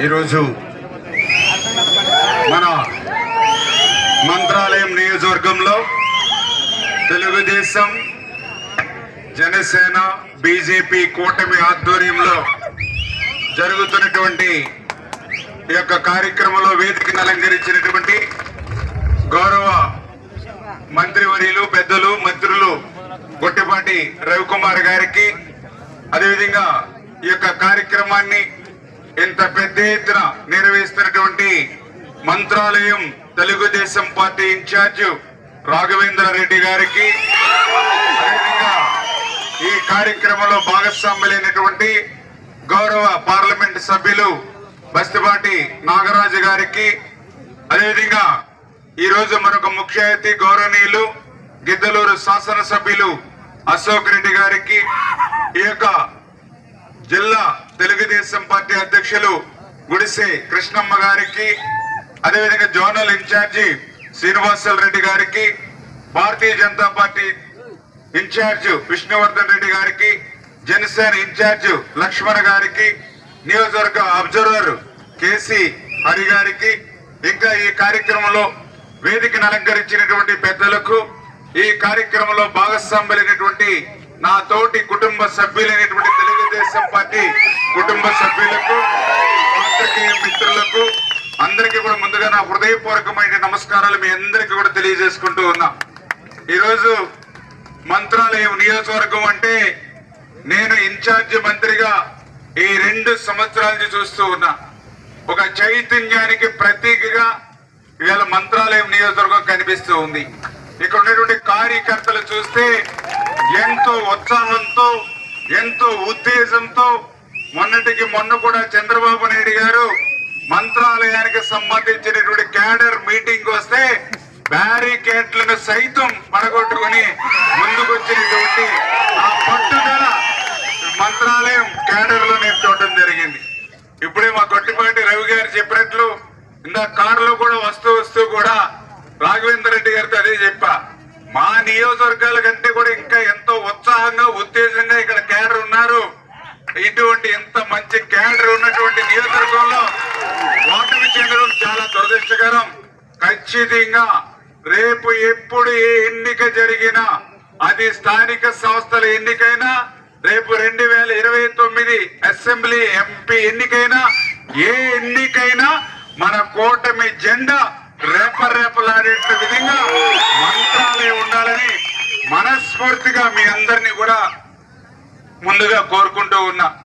ఈరోజు మన మంత్రాలయం నియోజకవర్గంలో తెలుగుదేశం, జనసేన, బీజేపీ కూటమి ఆధ్వర్యంలో జరుగుతున్నటువంటి ఈ యొక్క కార్యక్రమంలో వేదికను అలంకరించినటువంటి గౌరవ మంత్రివర్యులు, పెద్దలు, మంత్రులు గొట్టిపాటి రవికుమార్ గారికి, అదేవిధంగా ఈ యొక్క కార్యక్రమాన్ని ఇంత పెద్ద ఎత్తున నిర్వహిస్తున్నటువంటి మంత్రాలయం తెలుగుదేశం పార్టీ ఇన్ఛార్జ్ రాఘవేంద్ర రెడ్డి గారికి, అదేవిధంగా ఈ కార్యక్రమంలో భాగస్వాములైనటువంటి గౌరవ పార్లమెంట్ సభ్యులు బస్తిపాటి నాగరాజు గారికి, అదేవిధంగా ఈ రోజు మరొక ముఖ్య అతిథి గౌరవనీయులు గిద్దలూరు శాసనసభ్యులు అశోక్ రెడ్డి గారికి, ఈ యొక్క జిల్లా తెలుగుదేశం పార్టీ అధ్యక్షులు గుడిసె కృష్ణమ్మ గారికి, అదేవిధంగా జోనల్ ఇన్ఛార్జి శ్రీనివాసల్ రెడ్డి గారికి, భారతీయ జనతా పార్టీ ఇన్ఛార్జ్ విష్ణువర్ధన్ రెడ్డి గారికి, జనసేన ఇన్ఛార్జ్ లక్ష్మణ్ గారికి, నియోజకవర్గ అబ్జర్వర్ కేసీ హరి గారికి, ఇంకా ఈ కార్యక్రమంలో వేదికను అలంకరించినటువంటి పెద్దలకు, ఈ కార్యక్రమంలో భాగస్వాములైనటువంటి నా తోటి కుటుంబ సభ్యులైనటువంటి తెలుగుదేశం పార్టీ కుటుంబ సభ్యులకు, పాత్రికేయ మిత్రులకు అందరికీ కూడా ముందుగా నా హృదయపూర్వకమైన నమస్కారాలు మీ అందరికీ కూడా తెలియజేసుకుంటూ ఉన్నా. ఈరోజు మంత్రాలయం నియోజకవర్గం అంటే నేను ఇన్ఛార్జ్ మంత్రిగా ఈ 2 సంవత్సరాల నుంచి చూస్తూ ఉన్నా. ఒక చైతన్యానికి ప్రతీకగా ఇవాళ మంత్రాలయం నియోజకవర్గం కనిపిస్తూ ఉంది. ఇక్కడ ఉన్నటువంటి కార్యకర్తలు చూస్తే ఎంతో ఉత్సాహంతో, ఎంతో ఉత్తేజంతో, మొన్నటికి మొన్న కూడా చంద్రబాబు నాయుడు గారు మంత్రాలయానికి సంబంధించినటువంటి క్యాడర్ మీటింగ్ వస్తే బ్యారికేడ్లను సైతం పడగొట్టుకుని ముందుకొచ్చినటువంటి ఆ పట్టుదల మంత్రాలయం క్యాడర్ లో నేను చూడటం జరిగింది. ఇప్పుడే మా గొట్టిపాటి రవి గారు చెప్పినట్లు ఇందా కారులో కూడా వస్తూ కూడా రాఘవేంద్ర రెడ్డి గారితో అదే చెప్పా, మా నియోజకవర్గాల కంటే కూడా ఇంకా ఎంతో ఉత్సాహంగా, ఉత్తేజంగా ఇక్కడ క్యాడర్ ఉన్నారు. ఇటువంటి ఎంత మంచి క్యాడర్ ఉన్నటువంటి నియోజకవర్గంలో ఓటమి చెందడం చాలా దురదృష్టకరం. ఖచ్చితంగా రేపు ఎప్పుడు ఏ ఎన్నిక జరిగినా, అది స్థానిక సంస్థల ఎన్నికైనా, రేపు 2029 అసెంబ్లీ ఎంపీ ఎన్నికైనా, ఏ ఎన్నికైనా మన కూటమి జెండా రేపలాడే విధంగా మంత్రాలయం ఉండాలని మనస్ఫూర్తిగా మీ అందరినీ కూడా ముందుగా కోరుకుంటూ ఉన్నా.